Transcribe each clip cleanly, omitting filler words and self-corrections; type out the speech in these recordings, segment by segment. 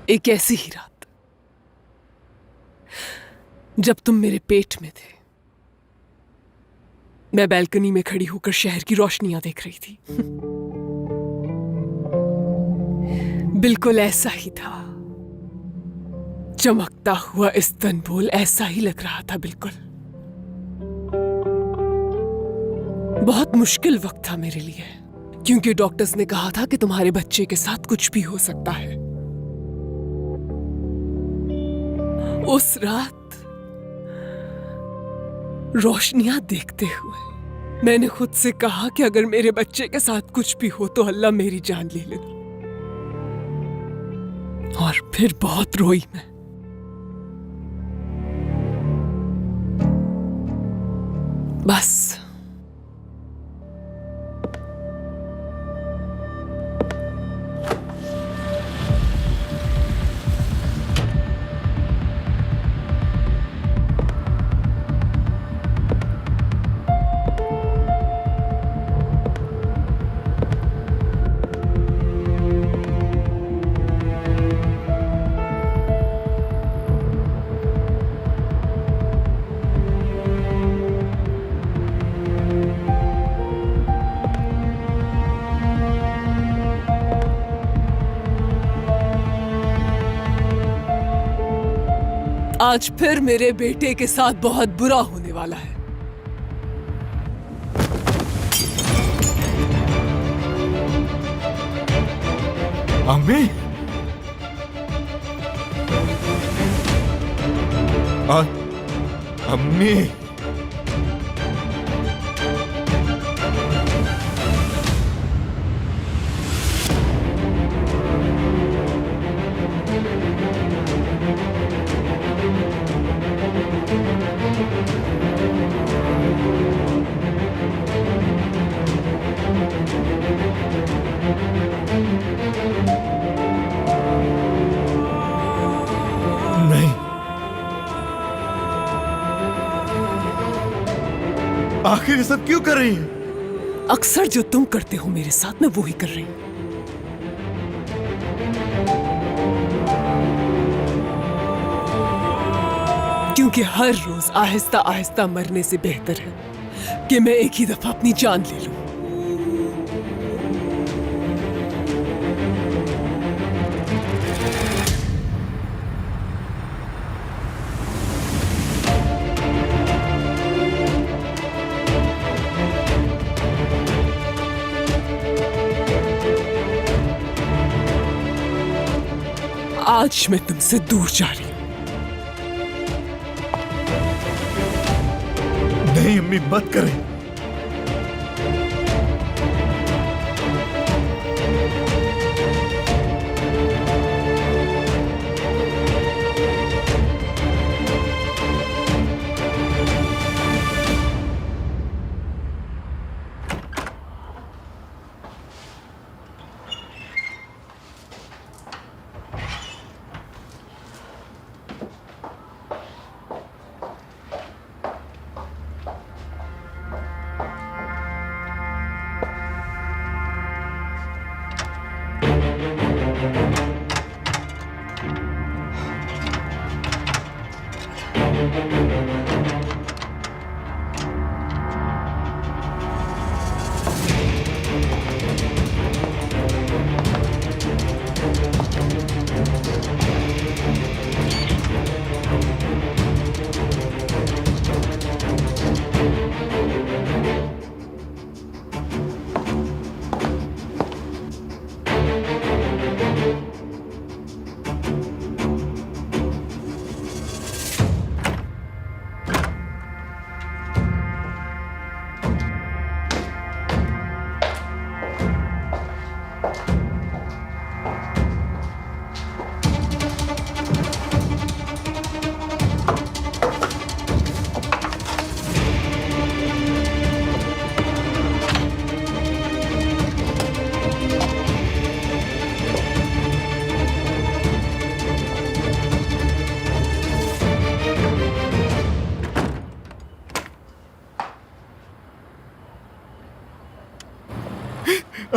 एक ऐसी ही रात जब तुम मेरे पेट में थे, मैं बैल्कनी में खड़ी होकर शहर की रोशनियां देख रही थी। बिल्कुल ऐसा ही था। चमकता हुआ इस्तांबुल ऐसा ही लग रहा था बिल्कुल। बहुत मुश्किल वक्त था मेरे लिए, क्योंकि डॉक्टर्स ने कहा था कि तुम्हारे बच्चे के साथ कुछ भी हो सकता है। उस रात रोशनियां देखते हुए मैंने खुद से कहा कि अगर मेरे बच्चे के साथ कुछ भी हो तो अल्लाह मेरी जान ले लेना। और फिर बहुत रोई मैं। बस आज फिर मेरे बेटे के साथ बहुत बुरा होने वाला है। अम्मी, अम्मी, नहीं, आखिर ये सब क्यों कर रही है? अक्सर जो तुम करते हो मेरे साथ, मैं वो ही कर रही हूं। क्योंकि हर रोज आहिस्ता आहिस्ता मरने से बेहतर है कि मैं एक ही दफा अपनी जान ले लूं। आज मैं तुमसे दूर जा रही हूं। नहीं अम्मी, मत करें।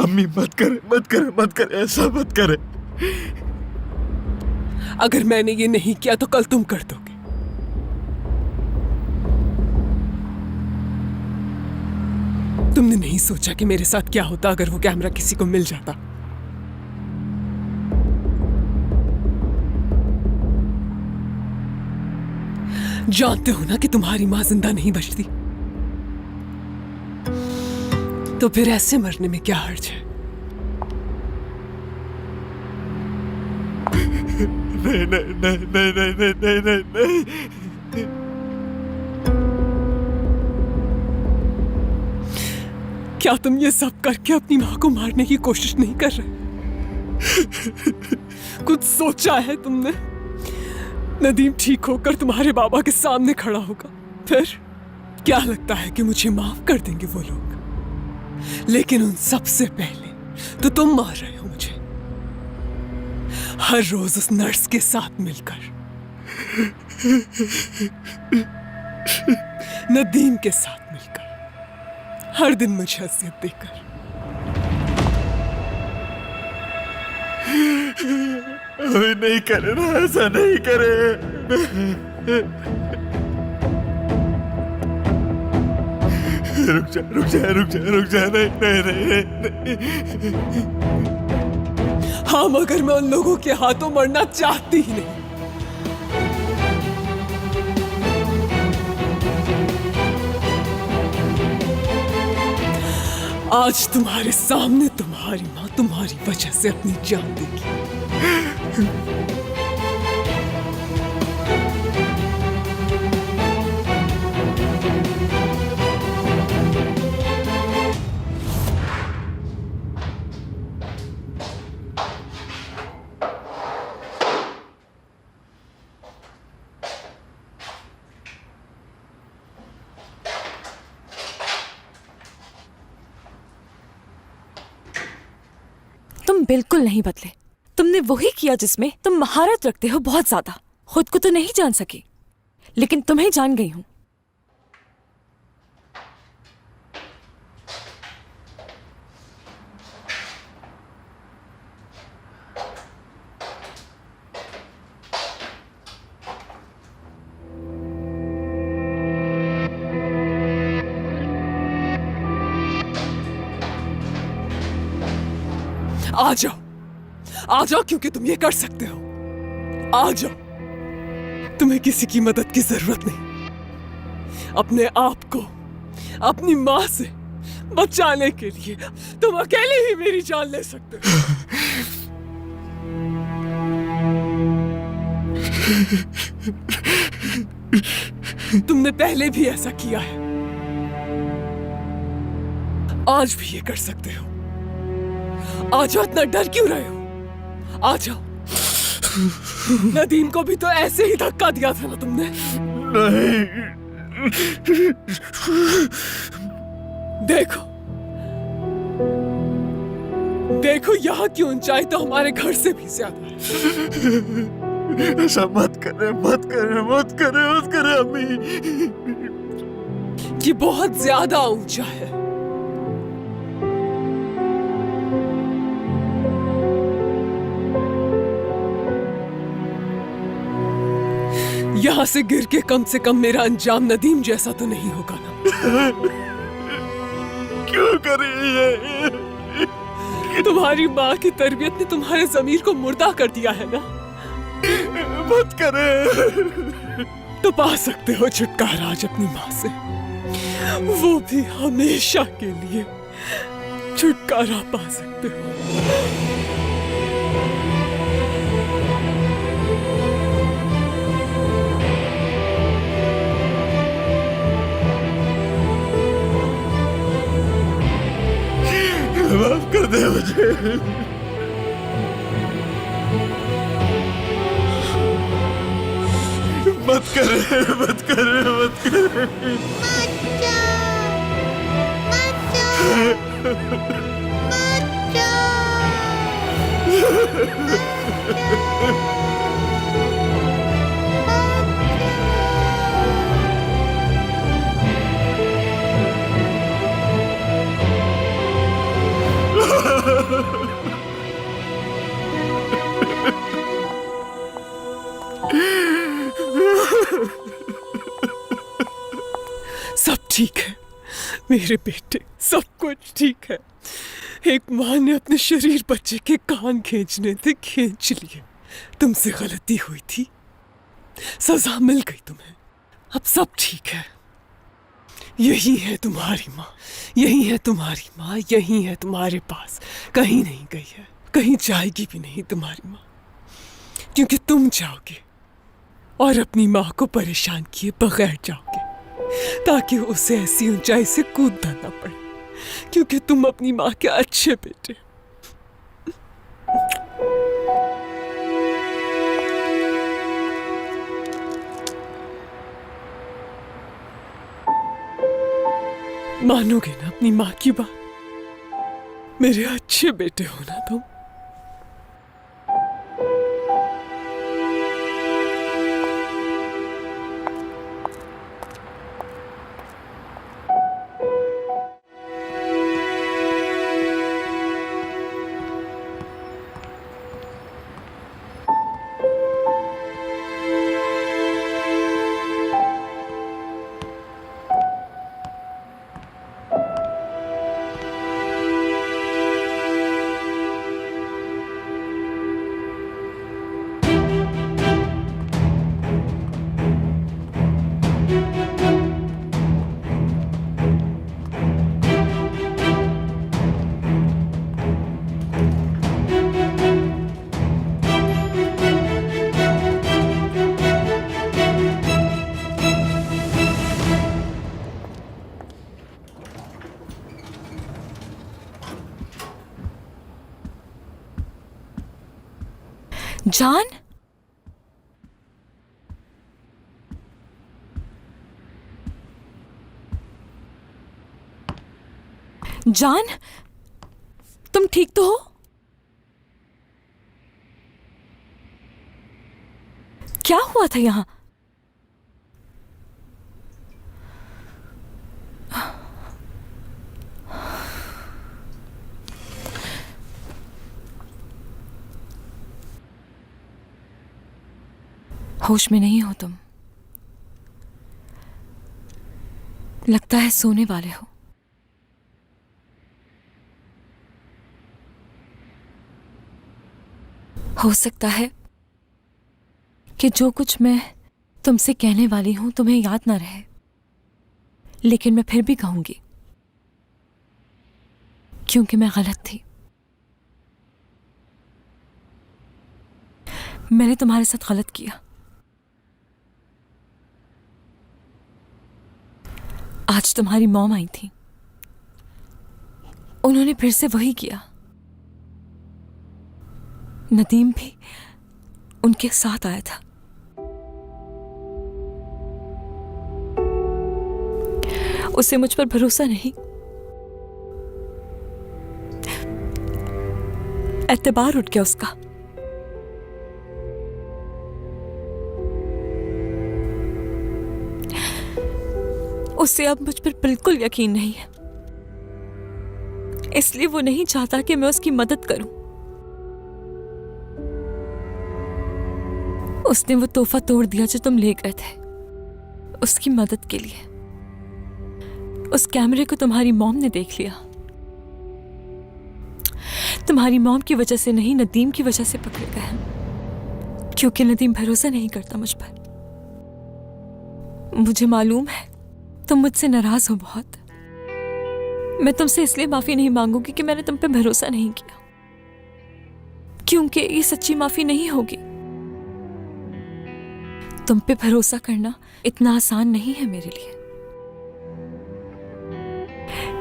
अम्मी, मत करे, मत करे, मत करे, ऐसा मत करे। अगर मैंने ये नहीं किया तो कल तुम कर दोगे। तुमने नहीं सोचा कि मेरे साथ क्या होता अगर वो कैमरा किसी को मिल जाता। जानते हो ना कि तुम्हारी मां जिंदा नहीं बचती, तो फिर ऐसे मरने में क्या हर्ज है? नहीं नहीं नहीं नहीं नहीं नहीं नहीं नहीं। क्या तुम ये सब करके अपनी मां को मारने की कोशिश नहीं कर रहे? कुछ सोचा है तुमने? नदीम ठीक होकर तुम्हारे बाबा के सामने खड़ा होगा, फिर क्या लगता है कि मुझे माफ कर देंगे वो लोग? लेकिन उन सबसे पहले तो तुम मार रहे हो मुझे, हर रोज उस नर्स के साथ मिलकर, नदीम के साथ मिलकर, हर दिन मुझे अजियत देकर। अभी नहीं करे ना, ऐसा नहीं करे। रुक जा रुक जा रुक जा रुक जा। नहीं नहीं नहीं नहीं। हाँ, मगर मैं उन लोगों के हाथों मरना चाहती ही नहीं। आज तुम्हारे सामने तुम्हारी मां तुम्हारी वजह से अपनी जान देगी। तुम बिल्कुल नहीं बदले। तुमने वही किया जिसमें तुम महारत रखते हो बहुत ज्यादा। खुद को तो नहीं जान सकी, लेकिन तुम्हें जान गई हूं। आ जाओ, आ जाओ, क्योंकि तुम ये कर सकते हो। आ जाओ, तुम्हें किसी की मदद की जरूरत नहीं। अपने आप को अपनी मां से बचाने के लिए तुम अकेले ही मेरी जान ले सकते हो। तुमने पहले भी ऐसा किया है, आज भी ये कर सकते हो। आ जाओ, इतना डर क्यों रहे हो? आ जाओ। नदीम को भी तो ऐसे ही धक्का दिया था ना तुमने? नहीं। देखो देखो, यहाँ की ऊंचाई तो हमारे घर से भी ज्यादा है। ऐसा मत करे मत करे मत करे मत करे अम्मी। ये बहुत ज्यादा ऊंचा है। यहां से गिर के कम से कम मेरा अंजाम नदीम जैसा तो नहीं होगा ना? क्यों कर रही है? तुम्हारी माँ की तरबियत ने तुम्हारे ज़मीर को मुर्दा कर दिया है ना? मत करे। तो पा सकते हो छुटकारा आज अपनी माँ से, वो भी हमेशा के लिए छुटकारा पा सकते हो। माफ कर दे मुझे। मत करे मत करे मत करे। ठीक है मेरे बेटे, सब कुछ ठीक है। एक माँ ने अपने शरीर बच्चे के कान खींचने थे, खींच लिए। तुमसे गलती हुई थी, सजा मिल गई तुम्हें, अब सब ठीक है। यही है तुम्हारी माँ, यही है तुम्हारी माँ, यही है तुम्हारे पास, कहीं नहीं गई है, कहीं जाएगी भी नहीं तुम्हारी माँ, क्योंकि तुम जाओगे और अपनी माँ को परेशान किए बगैर जाओगे, ताकि उसे ऐसी ऊंचाई से कूदना ना पड़े, क्योंकि तुम अपनी माँ के अच्छे बेटे। मानोगे ना अपनी माँ की बात? मेरे अच्छे बेटे हो ना तुम? जान, जान, तुम ठीक तो हो? क्या हुआ था यहां? होश में नहीं हो तुम? लगता है सोने वाले हो सकता है कि जो कुछ मैं तुमसे कहने वाली हूं तुम्हें याद ना रहे, लेकिन मैं फिर भी कहूंगी, क्योंकि मैं गलत थी। मैंने तुम्हारे साथ गलत किया। आज तुम्हारी मॉम आई थी, उन्होंने फिर से वही किया। नदीम भी उनके साथ आया था। उसे मुझ पर भरोसा नहीं, एतबार उठ गया उसका। उसे अब मुझ पर बिल्कुल यकीन नहीं है, इसलिए वो नहीं चाहता कि मैं उसकी मदद करूं। उसने वो तोहफा तोड़ दिया जो तुम ले गए थे उसकी मदद के लिए। उस कैमरे को तुम्हारी मॉम ने देख लिया। तुम्हारी मॉम की वजह से नहीं, नदीम की वजह से पकड़े गए हम, क्योंकि नदीम भरोसा नहीं करता मुझ पर। मुझे मालूम है तुम मुझसे नाराज हो बहुत। मैं तुमसे इसलिए माफी नहीं मांगूंगी कि मैंने तुम पे भरोसा नहीं किया, क्योंकि ये सच्ची माफी नहीं होगी। तुम पे भरोसा करना इतना आसान नहीं है मेरे लिए,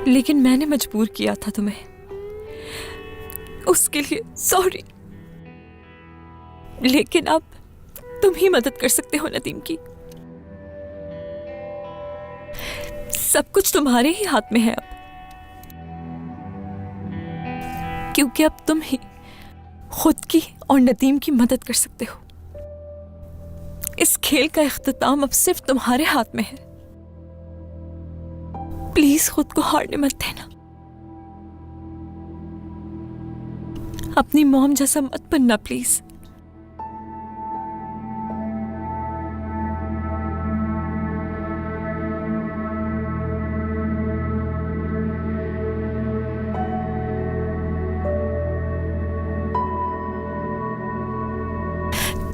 लेकिन मैंने मजबूर किया था तुम्हें, उसके लिए सॉरी। लेकिन अब तुम ही मदद कर सकते हो नदीम की। सब कुछ तुम्हारे ही हाथ में है अब, क्योंकि अब तुम ही खुद की और नदीम की मदद कर सकते हो। इस खेल का इख्तिताम अब सिर्फ तुम्हारे हाथ में है। प्लीज खुद को हारने मत देना। अपनी मॉम जैसा मत बनना प्लीज।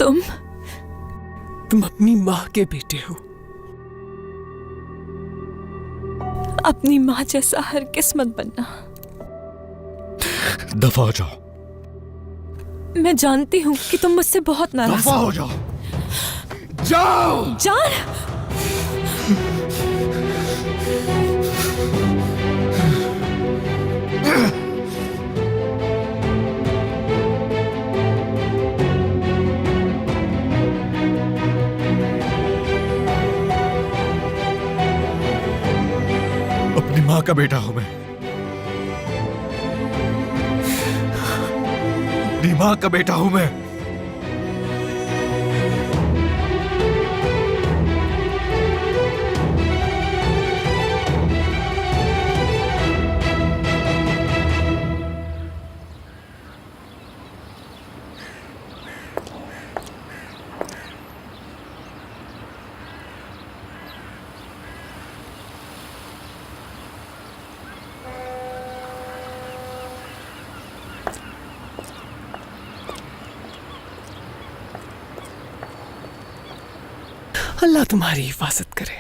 तुम अपनी माँ के बेटे हो। अपनी माँ जैसा हर किस्मत बनना। दफा हो जाओ। मैं जानती हूँ कि तुम मुझसे बहुत नाराज दफा हो जाओ। जाओ। जान, अपनी माँ का बेटा हूं मैं। अपनी माँ का बेटा हूं मैं। अल्लाह तुम्हारी हिफाजत करे।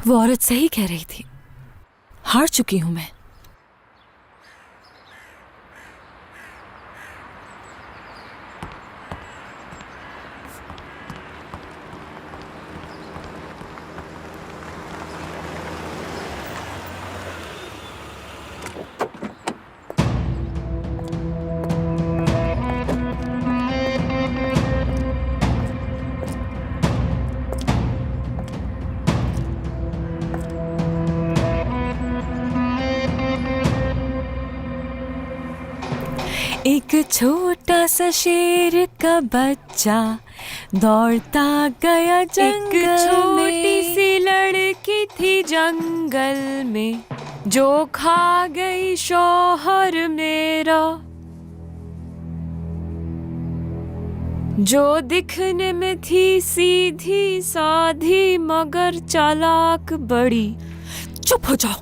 वो औरत सही कह रही थी। हार चुकी हूं मैं। एक छोटा सा शेर का बच्चा दौड़ता गया जंगल में। एक छोटी सी लड़की थी जंगल में, जो खा गई शौहर मेरा। जो दिखने में थी सीधी साधी मगर चालाक बड़ी। चुप हो जाओ।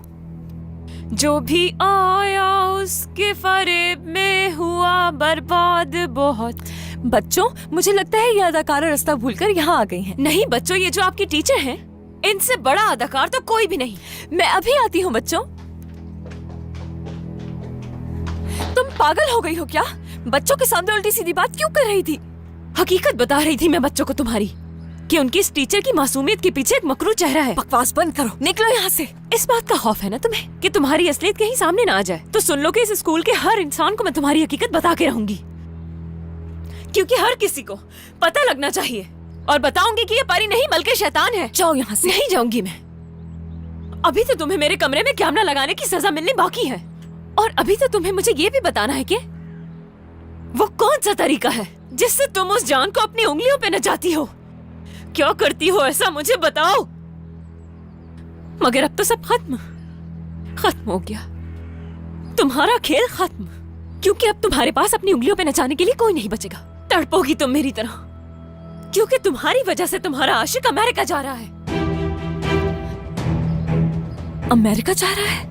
जो भी आया उसके फरेब में हुआ बर्बाद बहुत। बच्चों, मुझे लगता है ये अदाकारा रास्ता भूलकर यहाँ आ गई हैं। नहीं बच्चों, ये जो आपकी टीचर हैं, इनसे बड़ा अदाकार तो कोई भी नहीं। मैं अभी आती हूँ बच्चों। तुम पागल हो गई हो क्या? बच्चों के सामने उल्टी सीधी बात क्यों कर रही थी? हकीकत बता रही थी मैं बच्चों को तुम्हारी, कि उनकी इस टीचर की मासूमियत के पीछे एक मकरू चेहरा है। बकवास बंद करो, निकलो यहाँ से। इस बात का खौफ है ना तुम्हें कि तुम्हारी असलियत कहीं सामने ना आ जाए? तो सुन लो कि इस स्कूल के हर इंसान को मैं तुम्हारी हकीकत बता के रहूंगी, क्योंकि हर किसी को पता लगना चाहिए। और बताऊंगी कि ये परी नहीं बल्कि शैतान है। जाओ यहाँ से। नहीं जाऊंगी मैं। अभी तो तुम्हें मेरे कमरे में कैमरा लगाने की सजा मिलनी बाकी है। और अभी तो तुम्हें मुझे ये भी बताना है कि वो कौन सा तरीका है जिससे तुम उस जान को अपनी उंगलियों पे नचाती हो। क्या करती हो ऐसा मुझे बताओ। मगर अब तो सब खत्म हो गया। तुम्हारा खेल खत्म, क्योंकि अब तुम्हारे पास अपनी उंगलियों पे नचाने के लिए कोई नहीं बचेगा। तड़पोगी तुम मेरी तरह, क्योंकि तुम्हारी वजह से तुम्हारा आशिक अमेरिका जा रहा है। अमेरिका जा रहा है?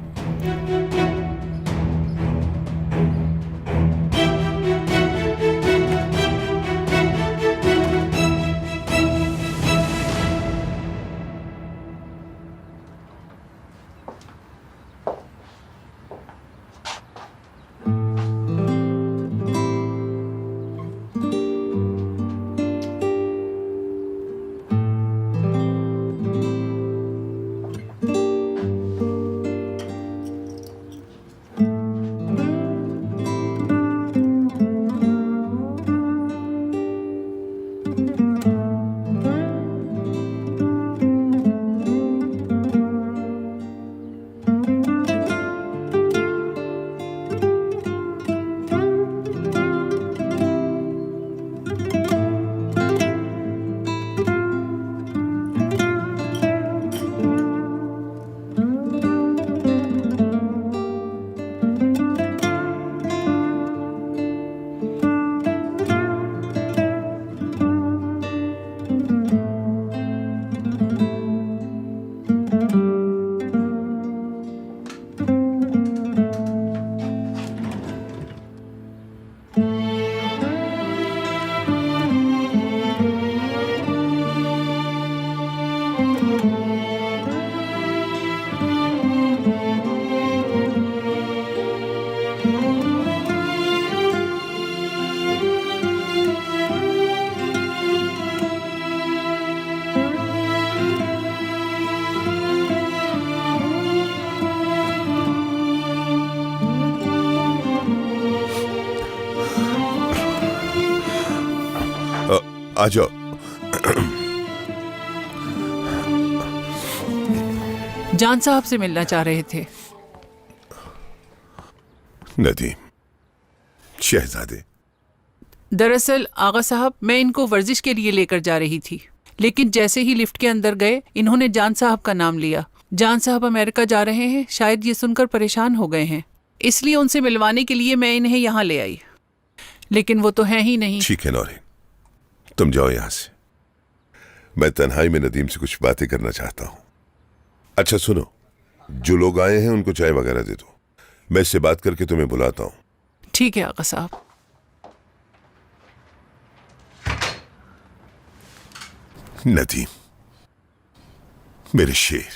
आ जाओ। जान साहब से मिलना चाह रहे थे। नदीम, शहजादे। दरअसल आगा साहब, मैं इनको वर्जिश के लिए लेकर जा रही थी, लेकिन जैसे ही लिफ्ट के अंदर गए इन्होंने जान साहब का नाम लिया। जान साहब अमेरिका जा रहे हैं, शायद ये सुनकर परेशान हो गए हैं, इसलिए उनसे मिलवाने के लिए मैं इन्हें यहाँ ले आई, लेकिन वो तो हैं ही नहीं। ठीक है नौरीन, तुम जाओ यहां से। मैं तन्हाई में नदीम से कुछ बातें करना चाहता हूं। अच्छा सुनो, जो लोग आए हैं उनको चाय वगैरह दे दो, मैं इससे बात करके तुम्हें बुलाता हूं। ठीक है आगा साहब। नदीम, मेरे शेर,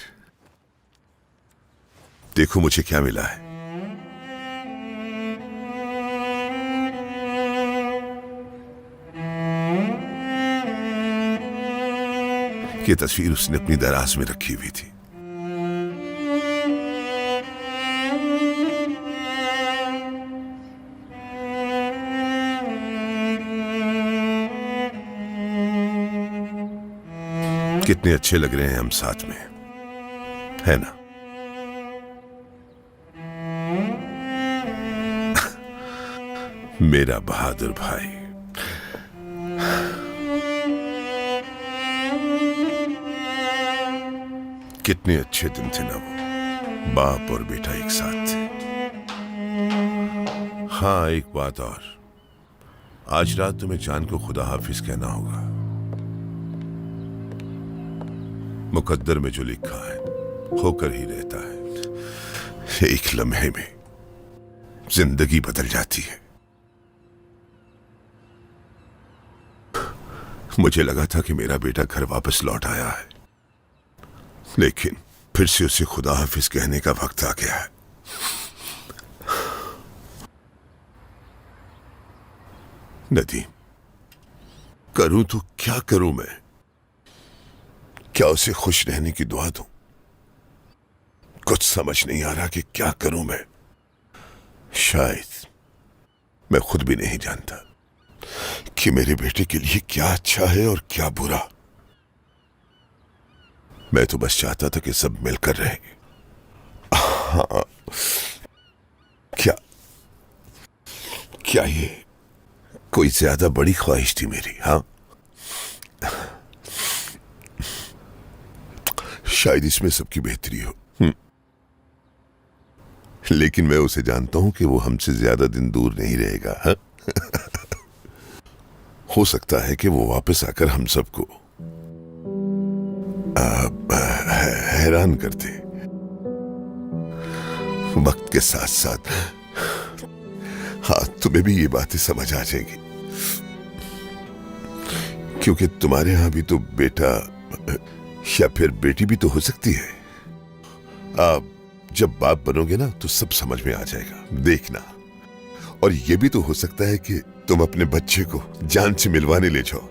देखो मुझे क्या मिला है। ये तस्वीर उसने अपनी दराज में रखी हुई थी। कितने अच्छे लग रहे हैं हम साथ में, है ना? मेरा बहादुर भाई। कितने अच्छे दिन थे ना वो, बाप और बेटा एक साथ थे। हाँ, एक बात और, आज रात तुम्हें जान को खुदा हाफिज कहना होगा। मुकद्दर में जो लिखा है होकर ही रहता है। एक लम्हे में जिंदगी बदल जाती है। मुझे लगा था कि मेरा बेटा घर वापस लौट आया है, लेकिन फिर से उसे खुदा हाफिज कहने का वक्त आ गया है। नदीम, करूं तो क्या करूं मैं? क्या उसे खुश रहने की दुआ दूं? कुछ समझ नहीं आ रहा कि क्या करूं मैं। शायद मैं खुद भी नहीं जानता कि मेरे बेटे के लिए क्या अच्छा है और क्या बुरा। मैं तो बस चाहता था कि सब मिलकर रहे। हाँ, क्या ये कोई ज्यादा बड़ी ख्वाहिश थी मेरी? हाँ, शायद इसमें सबकी बेहतरी हो। लेकिन मैं उसे जानता हूं कि वो हमसे ज्यादा दिन दूर नहीं रहेगा। हाँ? हो सकता है कि वो वापस आकर हम सबको हैरान कर दे। वक्त के साथ साथ हाँ, तुम्हें भी ये बातें समझ आ जाएंगी, क्योंकि तुम्हारे यहां भी तो बेटा या फिर बेटी भी तो हो सकती है। आप जब बाप बनोगे ना तो सब समझ में आ जाएगा, देखना। और ये भी तो हो सकता है कि तुम अपने बच्चे को जान से मिलवाने ले जाओ।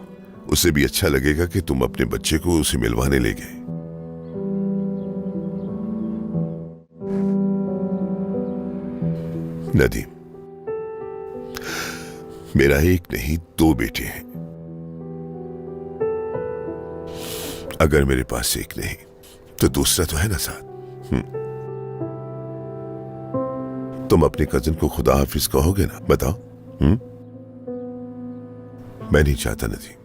उसे भी अच्छा लगेगा कि तुम अपने बच्चे को उसे मिलवाने ले गए। नदीम, मेरा एक नहीं दो बेटे हैं। अगर मेरे पास एक नहीं तो दूसरा तो है ना साथ। तुम अपने कजिन को खुदा हाफिज कहोगे ना? बताओ। मैं नहीं चाहता नदीम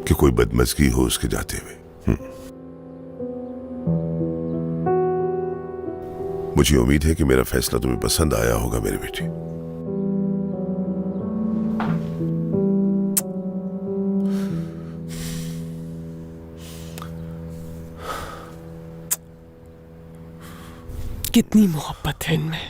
कि कोई बदमज़गी हो उसके जाते हुए। मुझे उम्मीद है कि मेरा फैसला तुम्हें पसंद आया होगा मेरे बेटे। कितनी मोहब्बत है इनमें।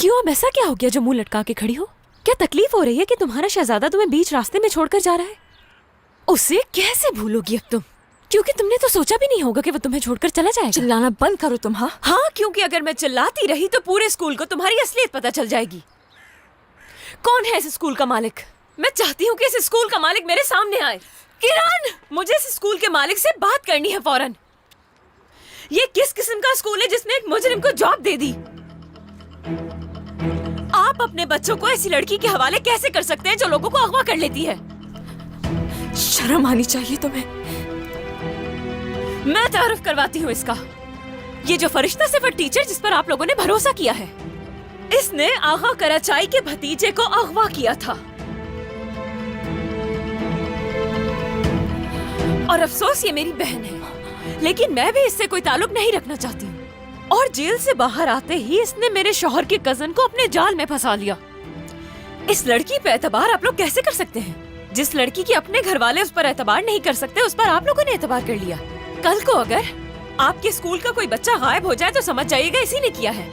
क्यों, अब ऐसा क्या हो गया जो मुंह लटका के खड़ी हो? क्या तकलीफ हो रही है कि तुम्हारा शहजादा तुम्हें बीच रास्ते में छोड़कर जा रहा है? उसे कैसे भूलोगी अब तुम? क्योंकि तुमने तो सोचा भी नहीं होगा कि वो तुम्हें छोड़कर चला जाएगा। चिल्लाना बंद करो तुम। हाँ, क्योंकि अगर मैं चिल्लाती रही तो पूरे स्कूल को तुम्हारी असलियत पता चल जाएगी। कौन है इस स्कूल का मालिक? मैं चाहती हूँ कि इस स्कूल का मालिक मेरे सामने आए। किरण, मुझे इस स्कूल के मालिक से बात करनी है फौरन। ये किस किस्म का स्कूल है जिसने एक मुजरिम को जॉब दे दी? आप अपने बच्चों को ऐसी लड़की के हवाले कैसे कर सकते हैं जो लोगों को अगवा कर लेती है? शर्म आनी चाहिए तुम्हें। मैं तारुफ करवाती हूँ इसका। ये जो फरिश्ता सिफर टीचर जिस पर आप लोगों ने भरोसा किया है, इसने आगा कराचाई के भतीजे को अगवा किया था। और अफसोस ये मेरी बहन है, लेकिन मैं भी इससे कोई ताल्लुक नहीं रखना चाहती हूँ। और जेल से बाहर आते ही इसने मेरे शौहर के कजन को अपने जाल में फंसा लिया। इस लड़की पे एतबार आप लोग कैसे कर सकते हैं? जिस लड़की के अपने घर वाले उस पर एतबार नहीं कर सकते, उस पर आप लोगों ने एतबार कर लिया। कल को अगर आपके स्कूल का कोई बच्चा गायब हो जाए तो समझ जाइएगा इसी ने किया है।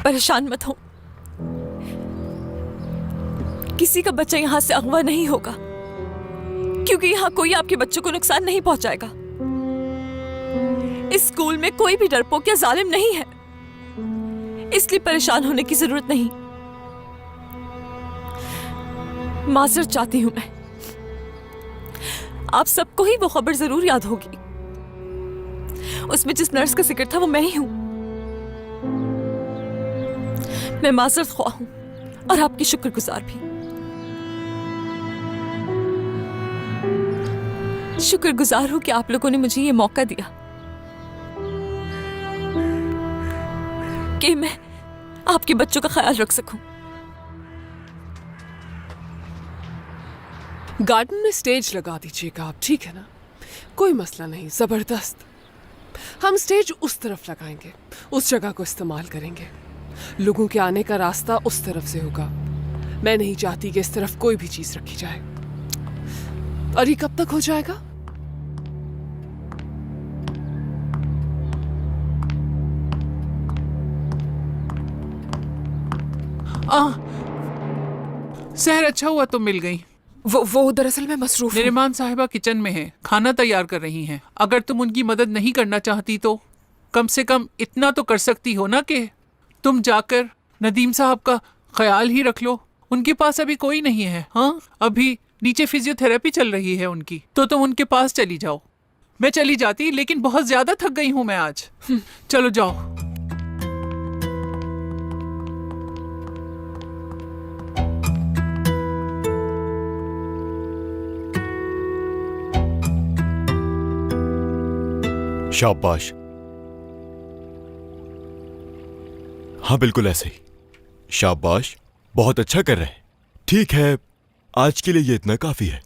परेशान मत हो, किसी का बच्चा यहाँ से अगवा नहीं होगा, क्योंकि यहाँ कोई आपके बच्चों को नुकसान नहीं पहुंचाएगा। इस स्कूल में कोई भी डरपोक या जालिम नहीं है, इसलिए परेशान होने की जरूरत नहीं। माजरत चाहती हूं मैं। आप सबको ही वो खबर जरूर याद होगी। उसमें जिस नर्स का जिक्र था वो मैं ही हूं। मैं माजरत ख्वाह हूं और आपकी शुक्रगुजार भी। शुक्रगुजार हूं कि आप लोगों ने मुझे ये मौका दिया कि मैं आपके बच्चों का ख्याल रख सकूं। गार्डन में स्टेज लगा दीजिएगा आप, ठीक है ना? कोई मसला नहीं, जबरदस्त। हम स्टेज उस तरफ लगाएंगे, उस जगह को इस्तेमाल करेंगे। लोगों के आने का रास्ता उस तरफ से होगा। मैं नहीं चाहती कि इस तरफ कोई भी चीज रखी जाए। और ये कब तक हो जाएगा? सहर अच्छा हुआ तुम मिल गई। वो दरअसल मैं मसरूफ हूं। निरिमान साहिबा किचन में है, खाना तैयार कर रही हैं। अगर तुम उनकी मदद नहीं करना चाहती तो कम से कम इतना तो कर सकती हो ना कि तुम जाकर नदीम साहब का ख्याल ही रख लो। उनके पास अभी कोई नहीं है। हाँ, अभी नीचे फिजियोथेरेपी चल रही है उनकी, तो तुम उनके पास चली जाओ। मैं चली जाती, लेकिन बहुत ज्यादा थक गई हूं मैं आज। चलो जाओ। शाबाश। हाँ बिल्कुल ऐसे ही। शाबाश, बहुत अच्छा कर रहे हैं। ठीक है, आज के लिए ये इतना काफी है।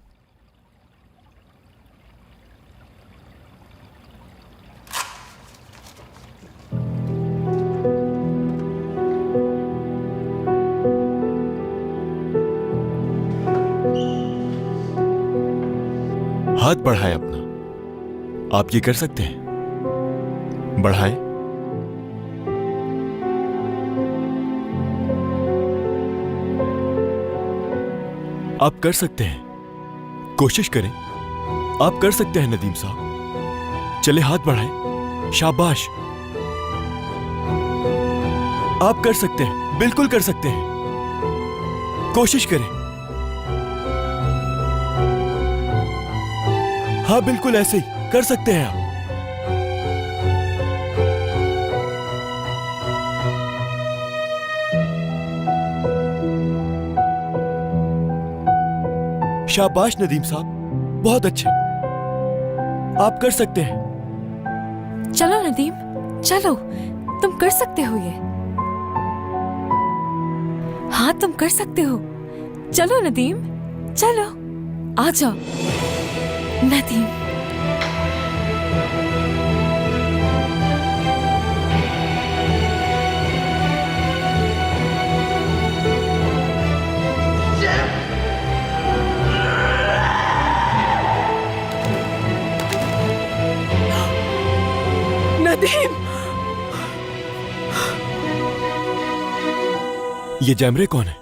हाथ बढ़ाएं अपना। आप ये कर सकते हैं, बढ़ाएं। आप कर सकते हैं, कोशिश करें। आप कर सकते हैं नदीम साहब। चले हाथ बढ़ाएं। शाबाश, आप कर सकते हैं, बिल्कुल कर सकते हैं। कोशिश करें। हाँ बिल्कुल ऐसे ही कर सकते हैं आप। शाबाश नदीम साहब, बहुत अच्छे। आप कर सकते हैं। चलो नदीम, चलो, तुम कर सकते हो ये। हाँ, तुम कर सकते हो। चलो नदीम, चलो, आ जाओ नदीम। नदीम, ये जैमरे कौन है?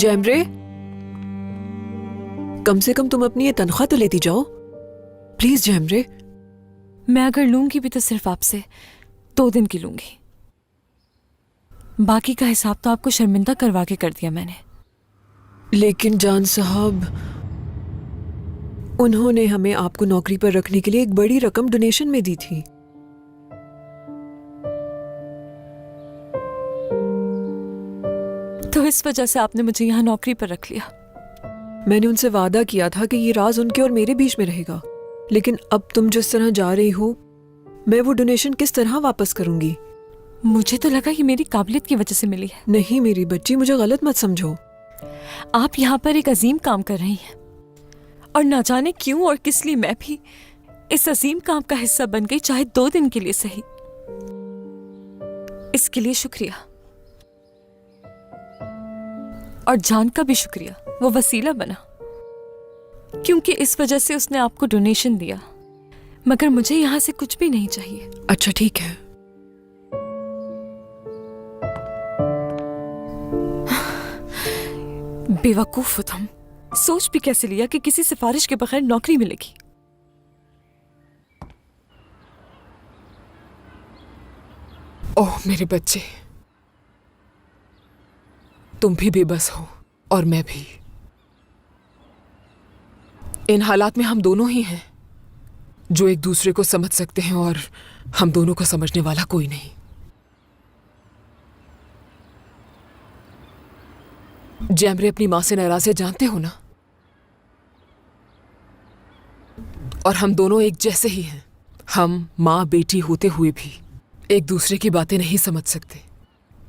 जैमरे, कम से कम तुम अपनी ये तनख्वाह तो लेती जाओ प्लीज। जैमरे, मैं अगर लूंगी भी तो सिर्फ आपसे 2 दिन की लूंगी। बाकी का हिसाब तो आपको शर्मिंदा करवा के कर दिया मैंने। लेकिन जान साहब, उन्होंने हमें आपको नौकरी पर रखने के लिए एक बड़ी रकम डोनेशन में दी थी। तो इस वजह से आपने मुझे यहाँ नौकरी पर रख लिया। मैंने उनसे वादा किया था कि ये राज उनके और मेरे बीच में रहेगा, लेकिन अब तुम जिस तरह जा रही हो, मैं वो डोनेशन किस तरह वापस करूंगी? मुझे तो लगा ये मेरी काबिलियत की वजह से मिली है। नहीं मेरी बच्ची, मुझे गलत मत समझो। आप यहाँ पर एक अजीम काम कर रही हैं और ना जाने क्यों और किस लिए मैं भी इस अजीम काम का हिस्सा बन गई, चाहे 2 दिन के लिए सही। इसके लिए शुक्रिया, और जान का भी शुक्रिया, वो वसीला बना, क्योंकि इस वजह से उसने आपको डोनेशन दिया। मगर मुझे यहां से कुछ भी नहीं चाहिए। अच्छा ठीक है। बेवकूफ हो तुम। सोच भी कैसे लिया कि किसी सिफारिश के बगैर नौकरी मिलेगी? ओह मेरे बच्चे, तुम भी बेबस हो और मैं भी। इन हालात में हम दोनों ही हैं जो एक दूसरे को समझ सकते हैं, और हम दोनों को समझने वाला कोई नहीं। जैमरे अपनी माँ से नाराज है, जानते हो ना? और हम दोनों एक जैसे ही हैं। हम माँ बेटी होते हुए भी एक दूसरे की बातें नहीं समझ सकते,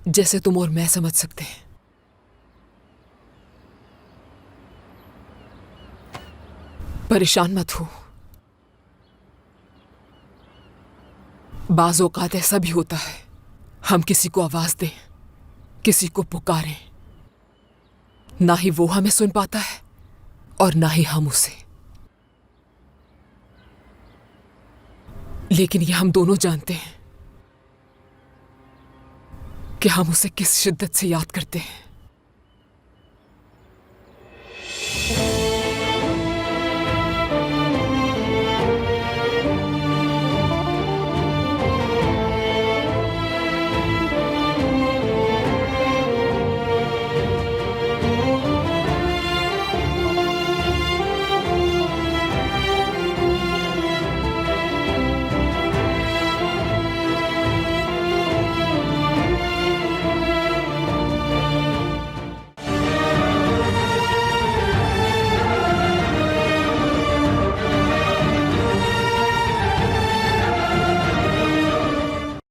जैसे तुम और मैं समझ सकते हैं। परेशान मत हो। बाज़ औक़ात ऐसा भी होता है, हम किसी को आवाज दें, किसी को पुकारें, ना ही वो हमें सुन पाता है और ना ही हम उसे। लेकिन ये हम दोनों जानते हैं कि हम उसे किस शिद्दत से याद करते हैं।